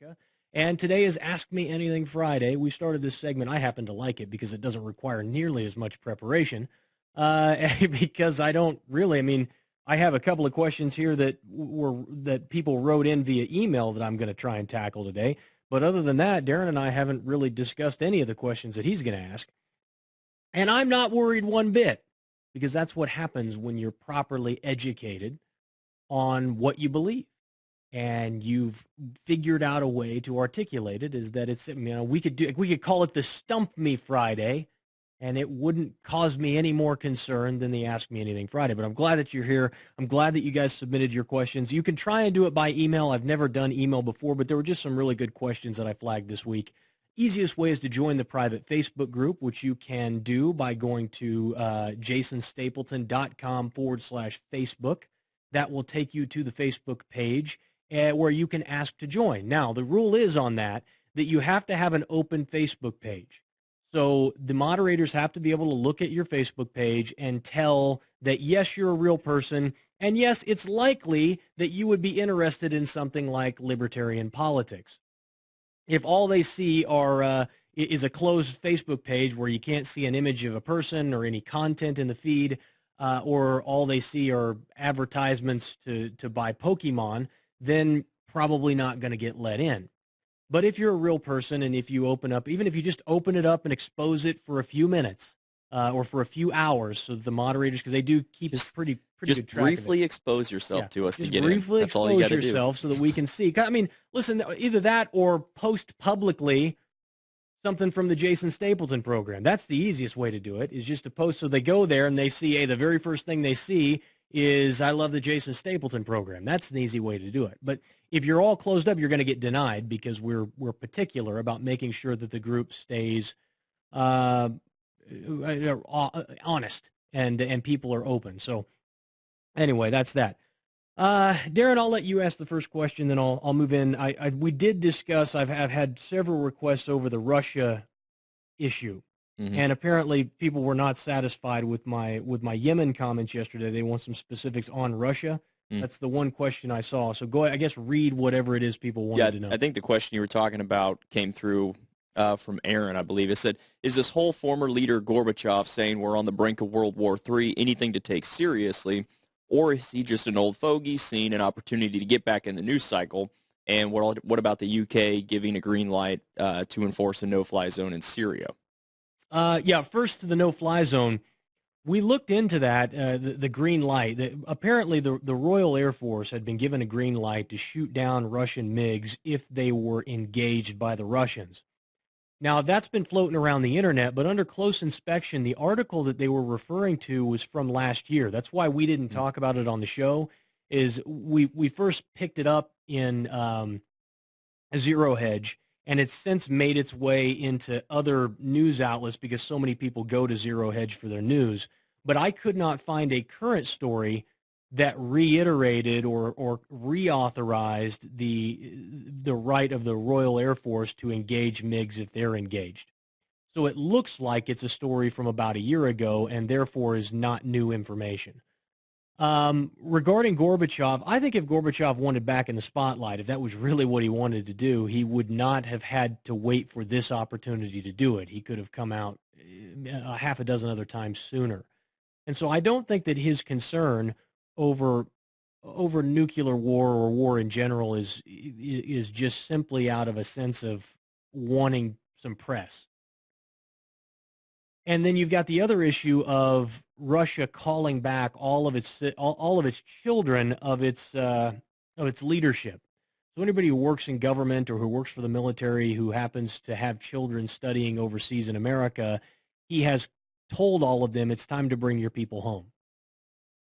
America. And today is Ask Me Anything Friday. We started this segment. I happen to like it because it doesn't require nearly as much preparation. Because I don't really, I mean, I have a couple of questions here that people wrote in via email that I'm going to try and tackle today. But other than that, Darren and I haven't really discussed any of the questions that he's going to ask. And I'm not worried one bit, because that's what happens when you're properly educated on what you believe. And you've figured out a way to articulate it, is that we could call it the Stump Me Friday, and it wouldn't cause me any more concern than the Ask Me Anything Friday. But I'm glad that you're here. I'm glad that you guys submitted your questions. You can try and do it by email. I've never done email before, but there were just some really good questions that I flagged this week. Easiest way is to join the private Facebook group, which you can do by going to jasonstapleton.com/Facebook. That will take you to the Facebook page where you can ask to join. Now, the rule is on that you have to have an open Facebook page. So the moderators have to be able to look at your Facebook page and tell that, yes, you're a real person, and yes, it's likely that you would be interested in something like libertarian politics. If all they see is a closed Facebook page where you can't see an image of a person or any content in the feed, or all they see are advertisements to buy Pokemon, then probably not going to get let in. But if you're a real person, and if you open up, even if you just open it up and expose it for a few minutes or for a few hours, so the moderators, because they do keep pretty good track just briefly expose yourself to us to get in. That's all you got to do. Briefly expose yourself so that we can see. I mean, listen, either that or post publicly something from the Jason Stapleton program. That's the easiest way to do it, is just to post, so they go there and they see, the very first thing they see is, I love the Jason Stapleton program. That's an easy way to do it. But if you're all closed up, you're going to get denied, because we're particular about making sure that the group stays honest and people are open. So anyway, that's that. Darren, I'll let you ask the first question, then I'll move in. We did discuss, I've had several requests over the Russia issue. Mm-hmm. And apparently people were not satisfied with my Yemen comments yesterday. They want some specifics on Russia. That's the one question I saw. So go ahead, I guess, read whatever it is people wanted to know. I think the question you were talking about came through from Aaron, I believe. It said, is this whole former leader Gorbachev saying we're on the brink of World War III anything to take seriously, or is he just an old fogey seeing an opportunity to get back in the news cycle? And what about the UK giving a green light to enforce a no-fly zone in Syria? First to the no-fly zone. We looked into that, the green light. Apparently, the Royal Air Force had been given a green light to shoot down Russian MiGs if they were engaged by the Russians. Now, that's been floating around the internet, but under close inspection, the article that they were referring to was from last year. That's why we didn't talk about it on the show, is we first picked it up in Zero Hedge, and it's since made its way into other news outlets because so many people go to Zero Hedge for their news. But I could not find a current story that reiterated or reauthorized the right of the Royal Air Force to engage MiGs if they're engaged. So it looks like it's a story from about a year ago and therefore is not new information. Regarding Gorbachev, I think if Gorbachev wanted back in the spotlight, if that was really what he wanted to do, he would not have had to wait for this opportunity to do it. He could have come out a half a dozen other times sooner. And so I don't think that his concern over nuclear war or war in general is just simply out of a sense of wanting some press. And then you've got the other issue of Russia calling back all of its children of its leadership. So anybody who works in government or who works for the military who happens to have children studying overseas in America, he has told all of them it's time to bring your people home.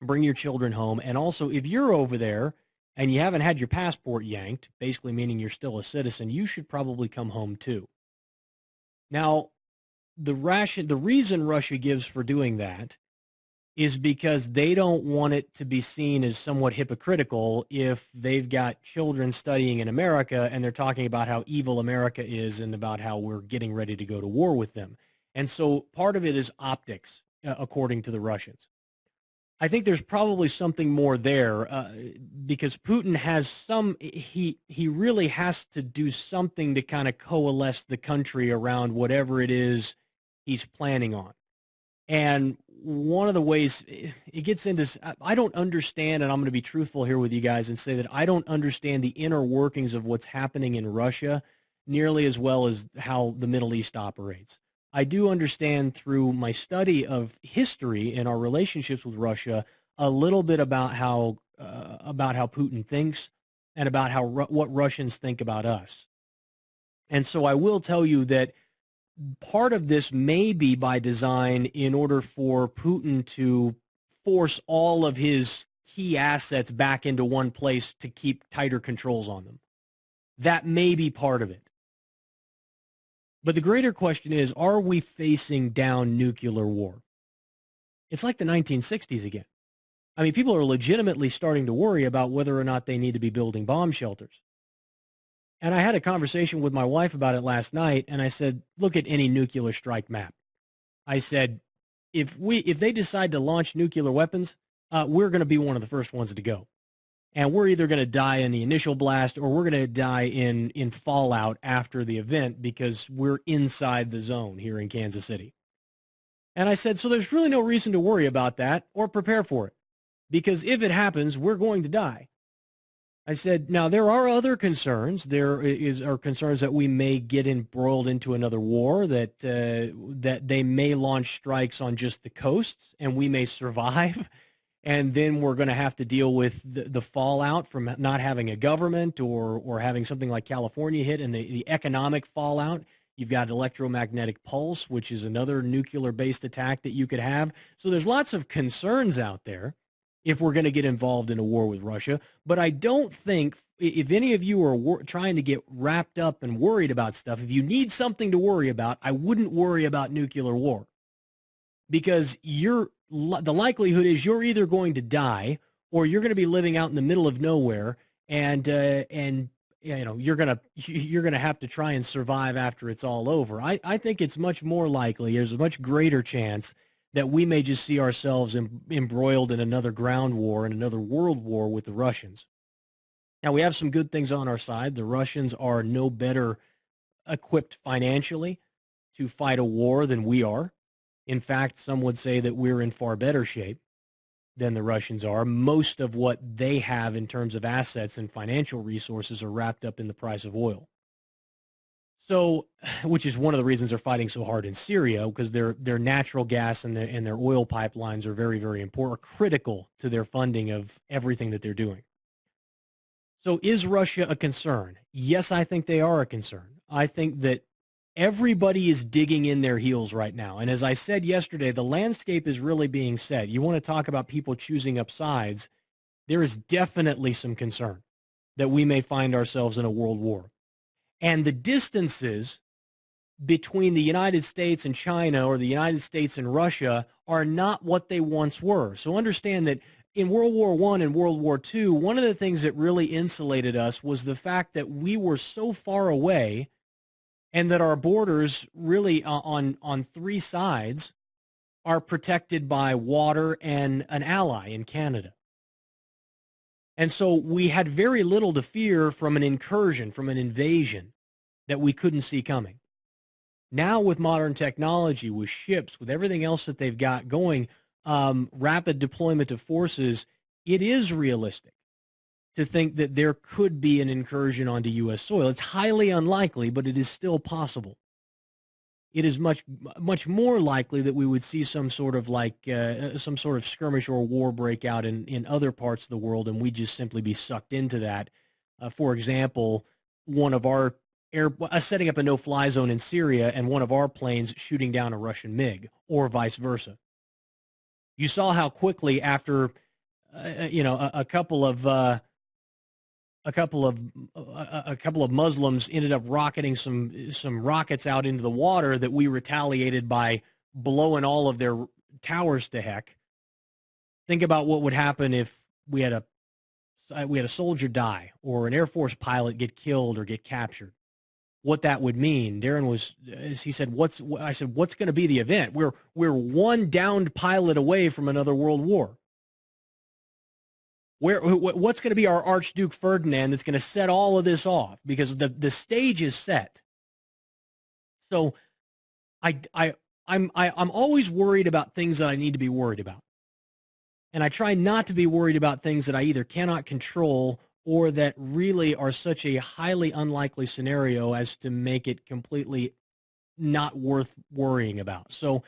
Bring your children home. And also, if you're over there and you haven't had your passport yanked, basically meaning you're still a citizen, you should probably come home too. Now, the reason Russia gives for doing that is because they don't want it to be seen as somewhat hypocritical if they've got children studying in America and they're talking about how evil America is and about how we're getting ready to go to war with them. And so part of it is optics, according to the Russians. I think there's probably something more there because Putin has he really has to do something to kind of coalesce the country around whatever it is he's planning on. And one of the ways it gets into, I don't understand, and I'm going to be truthful here with you guys and say that I don't understand the inner workings of what's happening in Russia nearly as well as how the Middle East operates. I do understand through my study of history and our relationships with Russia a little bit about how Putin thinks and about how what Russians think about us. And so I will tell you that part of this may be by design in order for Putin to force all of his key assets back into one place to keep tighter controls on them. That may be part of it. But the greater question is, are we facing down nuclear war? It's like the 1960s again. I mean, people are legitimately starting to worry about whether or not they need to be building bomb shelters. And I had a conversation with my wife about it last night, and I said, look at any nuclear strike map. I said, if they decide to launch nuclear weapons, we're going to be one of the first ones to go. And we're either going to die in the initial blast or we're going to die in fallout after the event because we're inside the zone here in Kansas City. And I said, so there's really no reason to worry about that or prepare for it, because if it happens, we're going to die. I said, now there are other concerns. There are concerns that we may get embroiled into another war, that they may launch strikes on just the coasts and we may survive. And then we're going to have to deal with the fallout from not having a government or having something like California hit, and the economic fallout. You've got electromagnetic pulse, which is another nuclear-based attack that you could have. So there's lots of concerns out there if we're going to get involved in a war with Russia. But I don't think, if any of you are trying to get wrapped up and worried about stuff, if you need something to worry about, I wouldn't worry about nuclear war. Because the likelihood is you're either going to die or you're going to be living out in the middle of nowhere, and you know you're going to have to try and survive after it's all over. I think it's much more likely, there's a much greater chance that we may just see ourselves embroiled in another ground war and another world war with the Russians. Now, we have some good things on our side. The Russians are no better equipped financially to fight a war than we are. In fact, some would say that we're in far better shape than the Russians are. Most of what they have in terms of assets and financial resources are wrapped up in the price of oil. So, which is one of the reasons they're fighting so hard in Syria, because their natural gas and their oil pipelines are very, very important, critical to their funding of everything that they're doing. So is Russia a concern? Yes, I think they are a concern. I think that everybody is digging in their heels right now. And as I said yesterday, the landscape is really being set. You want to talk about people choosing up sides, there is definitely some concern that we may find ourselves in a world war. And the distances between the United States and China or the United States and Russia are not what they once were. So understand that in World War I and World War II, one of the things that really insulated us was the fact that we were so far away and that our borders really on three sides are protected by water and an ally in Canada. And so we had very little to fear from an incursion, from an invasion that we couldn't see coming. Now with modern technology, with ships, with everything else that they've got going, rapid deployment of forces, it is realistic to think that there could be an incursion onto U.S. soil. It's highly unlikely, but it is still possible. It is much, much more likely that we would see some sort of skirmish or war break out in other parts of the world, and we just simply be sucked into that. For example, one of our setting up a no-fly zone in Syria and one of our planes shooting down a Russian MiG, or vice versa. You saw how quickly after, a couple of Muslims ended up rocketing some rockets out into the water, that we retaliated by blowing all of their towers to heck. Think about what would happen if we had a soldier die or an Air Force pilot get killed or get captured. What that would mean. He said, what's going to be the event? We're one downed pilot away from another world war. What's going to be our Archduke Ferdinand that's going to set all of this off? Because the stage is set. So I'm always worried about things that I need to be worried about. And I try not to be worried about things that I either cannot control or that really are such a highly unlikely scenario as to make it completely not worth worrying about. So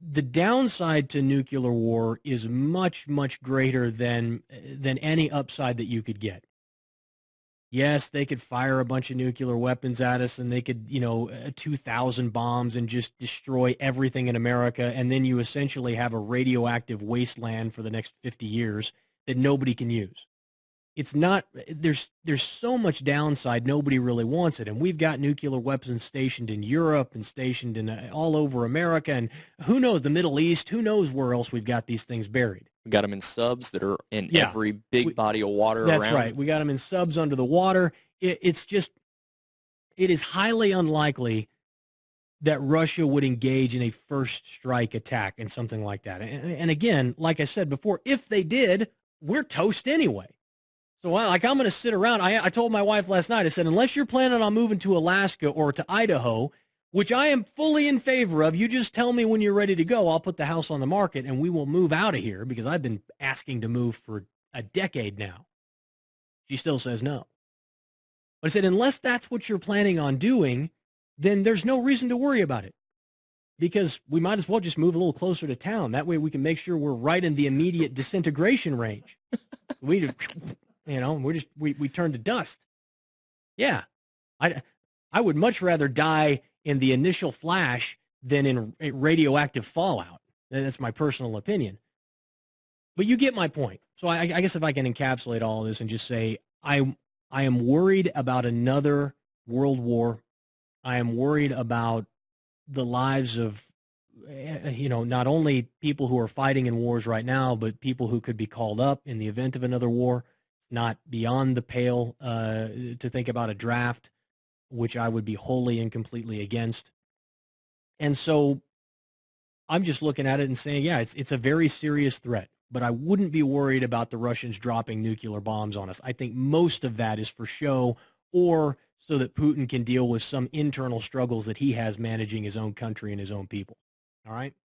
the downside to nuclear war is much, much greater than any upside that you could get. Yes, they could fire a bunch of nuclear weapons at us and they could, 2,000 bombs and just destroy everything in America. And then you essentially have a radioactive wasteland for the next 50 years that nobody can use. It's not, there's so much downside, nobody really wants it. And we've got nuclear weapons stationed in Europe and stationed in all over America. And who knows, the Middle East, who knows where else we've got these things buried. We got them in subs that are in every big body of water around. That's right. We got them in subs under the water. It is highly unlikely that Russia would engage in a first strike attack and something like that. And again, like I said before, if they did, we're toast anyway. So I'm going to sit around. I told my wife last night, I said, unless you're planning on moving to Alaska or to Idaho, which I am fully in favor of, you just tell me when you're ready to go. I'll put the house on the market and we will move out of here because I've been asking to move for a decade now. She still says no. But I said, unless that's what you're planning on doing, then there's no reason to worry about it because we might as well just move a little closer to town. That way we can make sure we're right in the immediate disintegration range. We turn to dust. Yeah. I would much rather die in the initial flash than in radioactive fallout. That's my personal opinion. But you get my point. So I guess if I can encapsulate all of this and just say, I am worried about another world war. I am worried about the lives of, not only people who are fighting in wars right now, but people who could be called up in the event of another war. It's not beyond the pale to think about a draft, which I would be wholly and completely against. And so I'm just looking at it and saying, yeah, it's a very serious threat, but I wouldn't be worried about the Russians dropping nuclear bombs on us. I think most of that is for show or so that Putin can deal with some internal struggles that he has managing his own country and his own people. All right.